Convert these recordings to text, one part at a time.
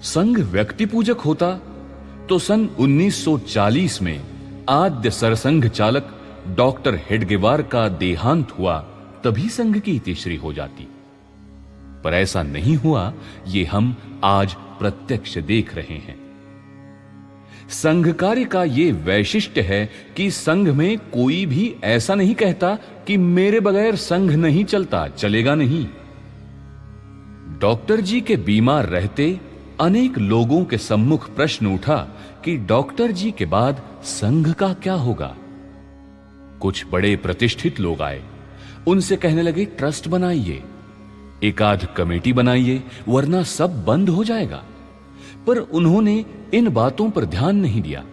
संघ व्यक्ति पूजक होता तो सन 1940 में आद्य सरसंघ चालक डॉक्टर हेडगेवार का देहांत हुआ, तभी संघ की इतिश्री हो जाती। पर ऐसा नहीं हुआ, ये हम आज प्रत्यक्ष देख रहे हैं। संघ कार्य का ये वैशिष्ट्य है कि संघ में कोई भी ऐसा नहीं कहता कि मेरे बगैर संघ नहीं चलता, चलेगा नहीं। डॉक्टर जी के बीमार रहते अनेक लोगों के सम्मुख प्रश्न उठा कि डॉक्टर जी के बाद संघ का क्या होगा। कुछ बड़े प्रतिष्ठित लोग आए, उनसे कहने लगे ट्रस्ट बनाइए, एकाध कमेटी बनाइए, वरना सब बंद हो जाएगा। पर उन्होंने इन बातों पर ध्यान नहीं दिया।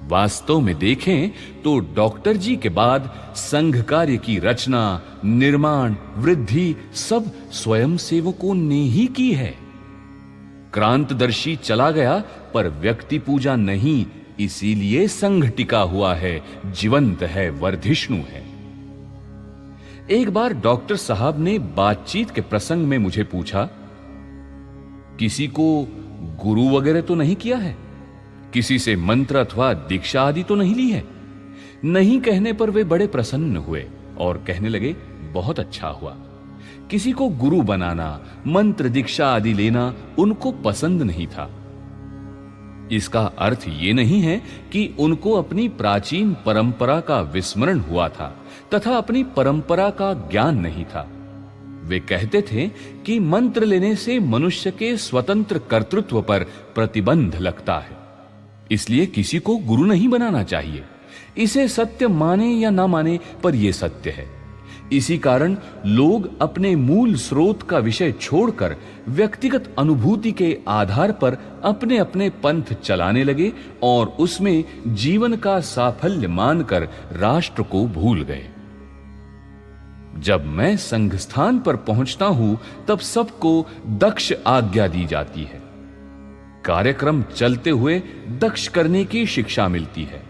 वास्तव में देखें तो डॉक्टर जी के बाद संघ कार्य की रचना, निर्माण, वृद्धि सब स्वयं सेवकों ने ही की है। क्रांतदर्शी चला गया पर व्यक्ति पूजा नहीं, इसीलिए संघ टिका हुआ है, जीवंत है, वर्धिष्णु है। एक बार डॉक्टर साहब ने बातचीत के प्रसंग में मुझे पूछा, किसी को गुरु वगैरह तो नहीं किया है? किसी से मंत्र अथवा दीक्षा आदि तो नहीं ली है? नहीं कहने पर वे बड़े प्रसन्न हुए और कहने लगे, बहुत अच्छा हुआ। किसी को गुरु बनाना, मंत्र दीक्षा आदि लेना उनको पसंद नहीं था। इसका अर्थ ये नहीं है कि उनको अपनी प्राचीन परंपरा का विस्मरण हुआ था तथा अपनी परंपरा का ज्ञान नहीं था। वे कहते थे कि मंत्र लेने से मनुष्य के स्वतंत्र कर्तृत्व पर प्रतिबंध लगता है, इसलिए किसी को गुरु नहीं बनाना चाहिए। इसे सत्य माने या ना माने, पर यह सत्य है। इसी कारण लोग अपने मूल स्रोत का विषय छोड़कर व्यक्तिगत अनुभूति के आधार पर अपने अपने पंथ चलाने लगे और उसमें जीवन का साफल्य मानकर राष्ट्र को भूल गए। जब मैं संघ स्थान पर पहुंचता हूं तब सबको दक्ष आज्ञा दी जाती है। कार्यक्रम चलते हुए दक्ष करने की शिक्षा मिलती है।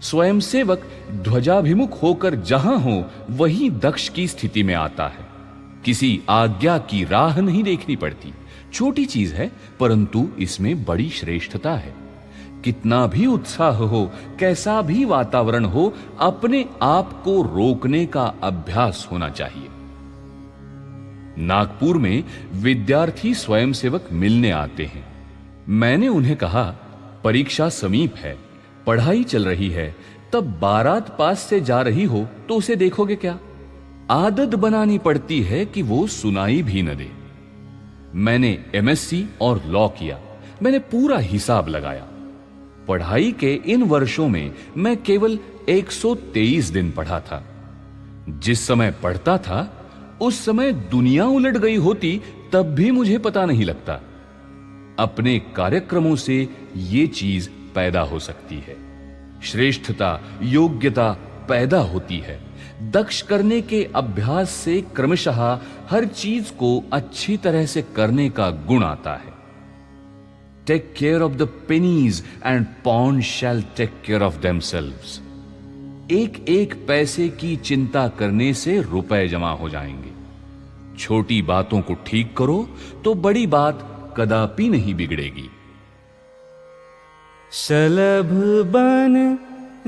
स्वयंसेवक ध्वजाभिमुख होकर जहां हो वहीं दक्ष की स्थिति में आता है। किसी आज्ञा की राह नहीं देखनी पड़ती। छोटी चीज है, परंतु इसमें बड़ी श्रेष्ठता है। कितना भी उत्साह हो, कैसा भी वातावरण हो, अपने आप को रोकने का अभ्यास होना चाहिए। नागपुर में विद्यार्थी स्वयंसेवक मिलने आते हैं। मैंने उन्हें कहा, परीक्षा समीप है, पढ़ाई चल रही है, तब बारात पास से जा रही हो तो उसे देखोगे क्या? आदत बनानी पड़ती है कि वो सुनाई भी न दे। मैंने एमएससी और लॉ किया, मैंने पूरा हिसाब लगाया। पढ़ाई के इन वर्षों में मैं केवल 123 दिन पढ़ा था। जिस समय पढ़ता था उस समय दुनिया उलट गई होती, तब भी मुझे पता नहीं लगता। अपने कार्यक्रमों से ये चीज पैदा हो सकती है। श्रेष्ठता, योग्यता पैदा होती है। दक्ष करने के अभ्यास से क्रमशः हर चीज को अच्छी तरह से करने का गुण आता है। Take care of the pennies and pawns shall take care of themselves. एक एक पैसे की चिंता करने से रुपए जमा हो जाएंगे। छोटी बातों को ठीक करो तो बड़ी बात कदापि नहीं बिगड़ेगी। शलभ बन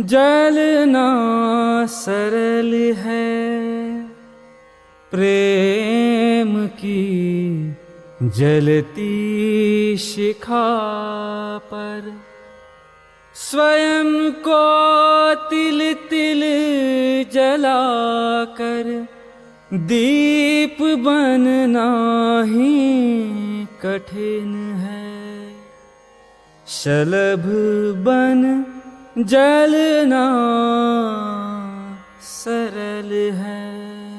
जलना सरल है, प्रेम की जलती शिखा पर स्वयं को तिल तिल जलाकर दीप बनना ही कठिन है। शलभ बन जलना सरल है।